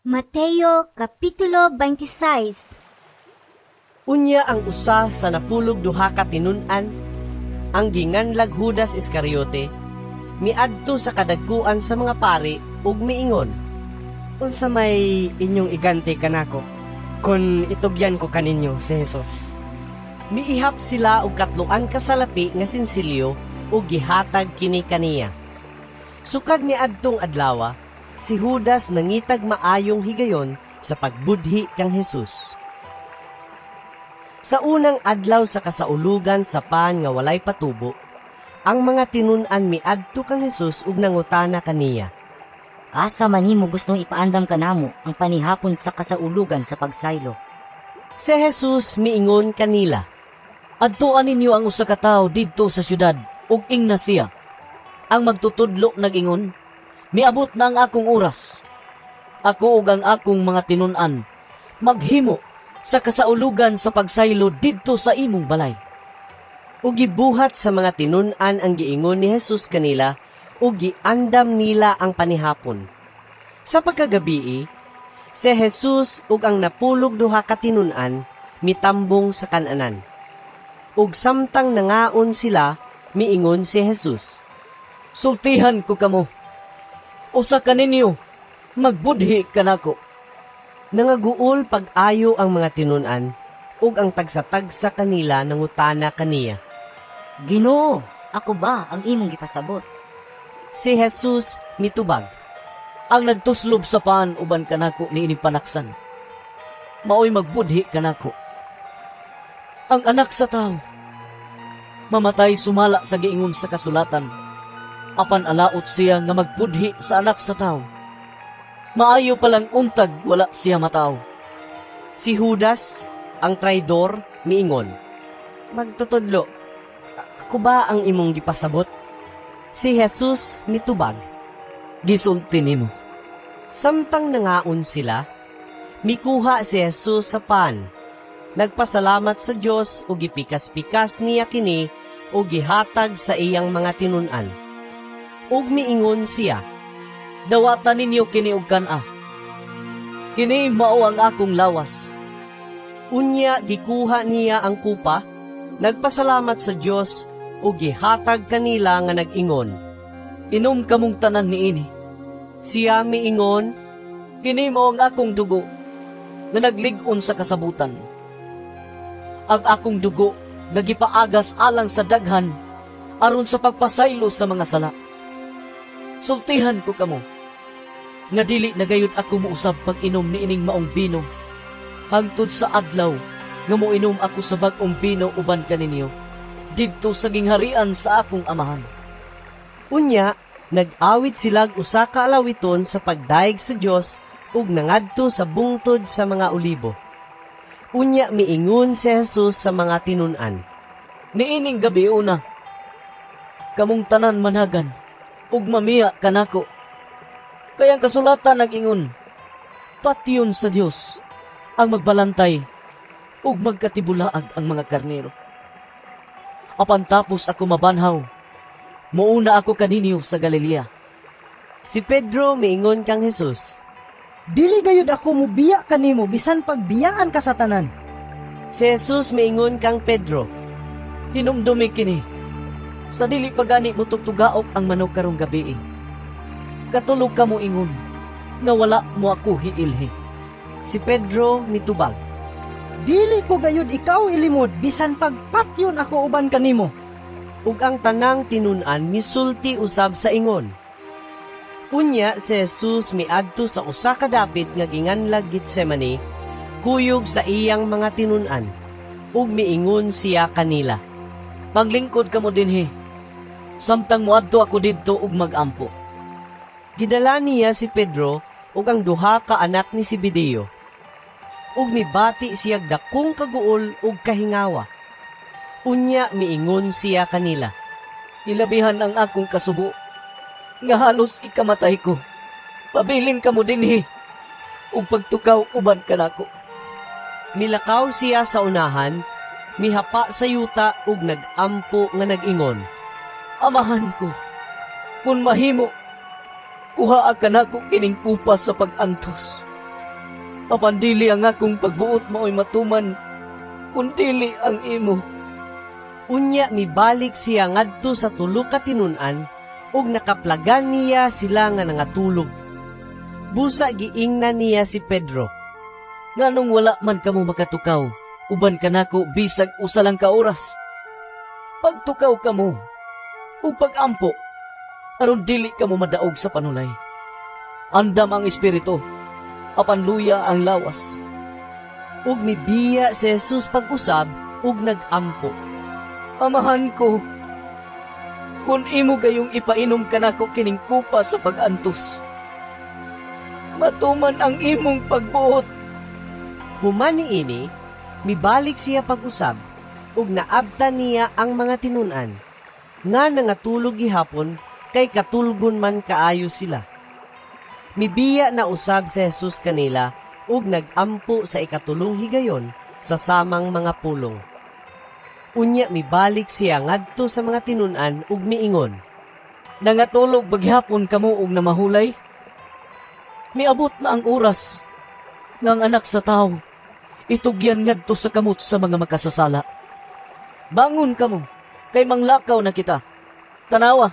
Mateo Kapitulo 26. Unya ang usa sa napulog duha ka tinun-an, ang ginganlag Judas Iscariote, miadto sa kadagkuan sa mga pari ug miingon, Unsa may inyong iganti kanako, kun itugyan ko kaninyo si Jesus? miihap sila og katloan ka salapi nga sinsilyo ug gihatag kini kaniya. Sukad ni adtong adlaw, si Judas nangitag maayong higayon sa pagbudhi kang Jesus. Sa unang adlaw sa kasaulugan sa pan nga walay patubo, ang mga tinun-an miadto kang Jesus ug nangutana kaniya. Asa man nimo gustong ipaandam kanamo ang panihapon sa kasaulugan sa pagsaylo? Si Jesus miingon kanila, Adtuan ninyo ang usa ka tawo didto sa syudad ug ingna siya. Ang magtutudlo nag-ingon, miabot na ang akong oras. Ako ug ang akong mga tinun-an maghimo sa kasaulugan sa pagsaylo didto sa imong balay. ug gibuhat sa mga tinun-an ang giingon ni Jesus kanila ug giandam nila ang panihapon. Sa pagkagabii, si Jesus ug ang napulog duha ka tinun-an mitambong sa kan-anan. Ug samtang nangaon sila, miingon si Jesus, Sultihan ko kamo. Usa ka ninyo magbudhi kanako. nangaguol pag-ayo ang mga tinun-an ug ang tagsa-tagsa kanila nangutana kaniya. Ginoo, ako ba ang imong gipasabot? Si Jesus mitubag, Ang nagtuslob sa paan uban kanako ni ining panaksan. Maoy magbudhi kanako. Ang anak sa tao mamatay sumala sa giingon sa kasulatan. Apan alaot siya nga magbudhi sa anak sa tao. Maayo palang untag wala siya mataw. Si Judas, ang traidor, miingon, Magtutudlo, ako ba ang imong gipasabot? Si Jesus mitubag. Gisulti nimo. Samtang nangaon sila, mikuha si Jesus sa pan. Nagpasalamat sa Dios ug gipikas-pikas niya kini ug gihatag sa iyang mga tinun-an. Ug miingon siya, Dawatan ninyo kini og kana. Kini mao ang akong lawas. unya gikuha niya ang kupa, nagpasalamat sa Dios ug gihatag kanila nga nag-ingon. Inom kamong tanan niini. Siya miingon, Kini mao ang akong dugo nga naglig-on sa kasabutan. Ang akong dugo nga gipaagas alang sa daghan aron sa pagpasaylo sa mga sala. Sultihan ko kamo nga dili na gayud ako muusab pag-inom ni ining maong bino hangtod sa adlaw nga moinom ako sa bag-ong bino uban kaninyo didto sa gingharian sa akong amahan. Unya, nag-awit silag usa ka alawiton sa pagdaig sa Dios ug nangadto sa bungtod sa mga olibo. Unya miingon si Jesus sa mga tinun-an, Niining gabi una, kamong tanan managan, ug mamiya kanako. Kaya ang kasulatan nag-ingon, Patyon sa Dios ang magbalantay, ug magkatibulaag ang mga karnero. Apan tapos ako mabanhaw, muuna ako kaninyo sa Galilea. Si Pedro miingon kang Jesus. Dili gayud ako mubiya kanimo bisan pagbiyaan ka sa tanan. Si Jesus miingon kang Pedro. Hinumdumi kini, sa dili pagani mo tugtugaok ang manok karong gabi. Katulog ka mo ingon, nga wala mo ako hiilhi. Si Pedro mitubag. Dili ko gayud ikaw ilimod bisan pagpatyon ako uban kanimo. Ug ang tanang tinun-an misulti usab sa ingon. Unya si Jesus miadto sa usa ka dapit nga ginganlag Getsemani, kuyog sa iyang mga tinun-an, ug miingon siya kanila. Maglingkod ka mo dinhi, samtang muadto ako didto ug magampo. Gidala niya si Pedro ug ang duha ka anak ni Zebedeo. Ug mibati siya dakong kaguol ug kahingawa. Unya miingon siya kanila. Ilabihan ang akong kasubo, nga halos ikamatay ko. Pabilin ka mo dinhi, ug pagtukaw uban kanako. Milakaw siya sa unahan, mihapa sa yuta ug nagampo nga nag-ingon. Amahan ko, kung mahimo, kuha ka nako kining kupa sa pag-antos. Apan dili ang akong pagbuot mao'y matuman, kundi ang imo. Unya mibalik siya ngadto sa tulo ka tinun-an ug nakaplagan niya sila nga nangatulog. Busa giingnan niya si Pedro. Nganong wala man kamo makatukaw, uban ka nako bisag usa lang ka oras. Pagtukaw kamo, ug pagampo, aron dili kamo madaog sa panulay. Andam ang espiritu, apan luya ang lawas. Ug mibiya si Jesus pag-usab ug nag-ampo. Amahan ko, kung imo gayong ipainom ka nako kining kupa sa pag-antos, matuman ang imong pagbuot. Human niini, mibalik siya pag-usab ug naabtan niya ang mga tinun-an nga nangatulog gihapon kay katulgon man kaayo sila. Mibiya na usab si Jesus kanila ug nag-ampo sa ikatulong higayon sa samang mga pulong. Unya mibalik siya ngadto sa mga tinun-an ug miingon, Nangatulog baghapon kamo og namahulay? Miabot na ang oras ng anak sa tao, itugyan ngadto sa kamot sa mga makasasala. Bangon kamo, kay manglakaw na kita. Tanawa,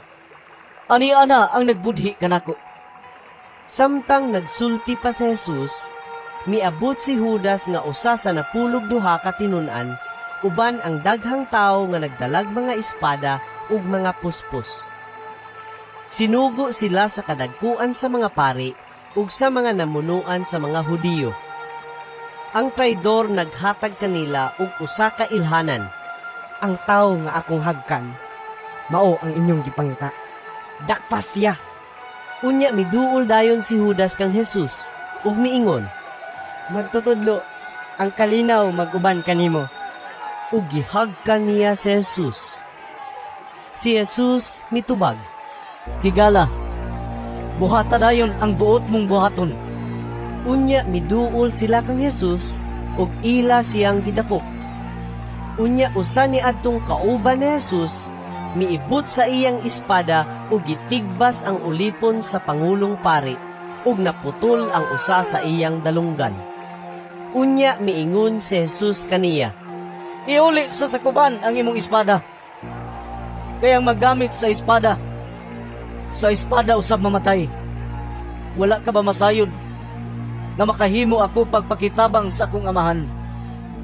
ani ana ang nagbudhi kanako. Samtang nagsulti pa si Jesus, miabot si Judas nga usa sa napulog duha ka tinun-an, uban ang daghang tao nga nagdalag mga espada ug mga puspos. Sinugo sila sa kadagkuan sa mga pari ug sa mga namunuan sa mga Hudiyo. Ang traidor naghatag kanila og usa ka ilhanan. Ang tao nga akong hagkan, mao ang inyong gipangita. Dakpas siya. Unya miduol dayon si Judas kang Jesus ug miingon, Magtutudlo, ang kalinaw maguban kanimo. ug gihagkan niya si Jesus. Si Jesus mitubag. Higala, buhata dayon ang buot mong buhaton. Unya miduol sila kang Jesus ug ila siyang gidakop. Unya usa ni adtong kauban ni Jesus miibot sa iyang espada ug gitigbas ang ulipon sa pangulong pari ug naputol ang usa sa iyang dalunggan. Unya miingon si Jesus kaniya, Iuli sa sakuban ang imong espada. Kayang maggamit sa espada usab mamatay. Wala ka ba masayod na makahimo ako pagpakitabang sa akong amahan?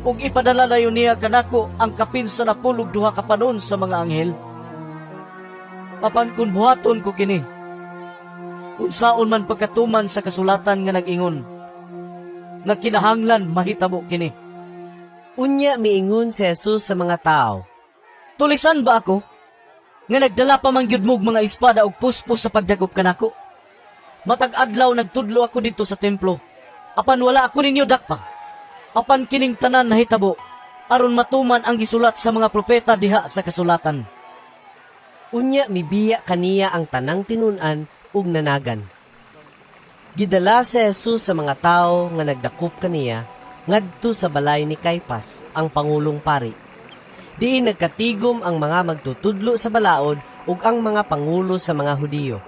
Ug ipadala dayon niya kanako ang kapin sa napulog duha ka panon sa mga anghel. Apan kun buhaton ko kini, unsaon man pagkatuman sa kasulatan nga nag-ingon, nga kinahanglan mahitabo kini. Unya miingon si Jesus sa mga tao, Tulisan ba ako? Nga nagdala pa man gyud mog mga espada ug puspos sa pagdagop kanako. Matag adlaw nagtudlo ako dito sa templo. Apan wala ako ninyo dakpa. Apan kining tanan nahitabo aron matuman ang gisulat sa mga propeta diha sa kasulatan. Unya mibiya kaniya ang tanang tinun-an ug nanagan. Gidala si Jesus sa mga tao nga nagdakop kaniya ngadto sa balay ni Caiphas, ang pangulong pari. Diin nagkatigom ang mga magtutudlo sa balaod ug ang mga pangulo sa mga Hudiyo.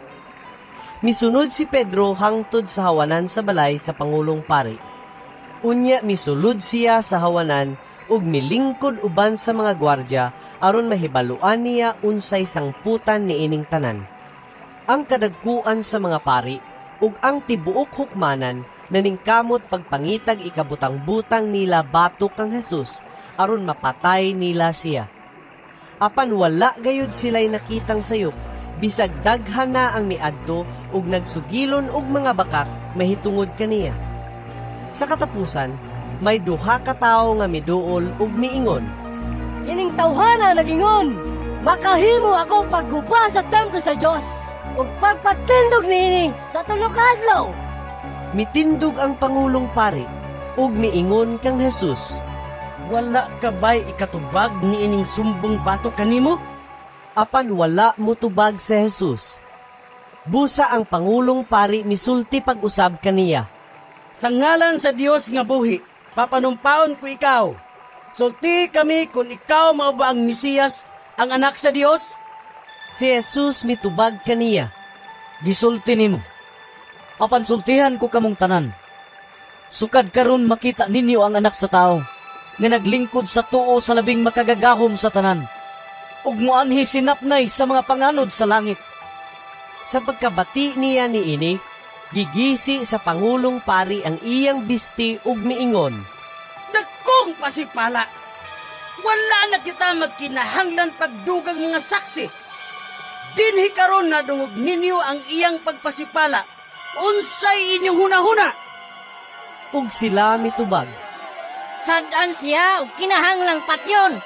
Misunod si Pedro hangtod sa hawanan sa balay sa pangulong pari. Unya misulod siya sa hawanan ug milingkod uban sa mga gwardya aron mahibaluan niya unsay sangputan niining tanan. Ang kadagkuan sa mga pari ug ang tibuok hukmanan naningkamot pagpangitag ikabutang-butang nila batok kang Jesus aron mapatay nila siya. Apan wala gayud sila'y nakitang sayop, bisag daghan na ang miadto ug nagsugilon og mga bakat mahitungod kaniya. Sa katapusan, may duha ka tawo nga miduol ug miingon, Kining tawhana nagingon, makahimo ako pagguba sa templo sa Dios ug pagpatindog niini sa tulo ka adlaw. mitindog ang pangulong pari ug miingon kang Jesus, Wala ka ba'y ikatubag ni ining sumbong bato kanimo? apan wala motubag si Jesus. Busa ang pangulong pari misulti pag-usab kaniya. Sa ngalan sa Dios nga buhi, papanumpaon ko ikaw. Sulti kami kung ikaw mao ba ang Mesiyas, ang anak sa Dios? Si Jesus mitubag kaniya. Gisulti nimo. Apan sultihan ko kamong tanan. Sukad karon makita ninyo ang anak sa tao, nga naglingkod sa tuo sa labing makagagahom sa tanan, ug muanhi sinapnay sa mga panganod sa langit. Sa pagkabati niya ni ini, gigisi sa Pangulong Pari ang iyang bisti ug miingon, Dakong pasipala! Wala na kita magkinahanglan pagdugang mga saksi. Dinhi karon na dungog ninyo ang iyang pagpasipala. Unsay inyong hunahuna? ug sila mitubag. Sadaan siya, o kinahanglang patyon.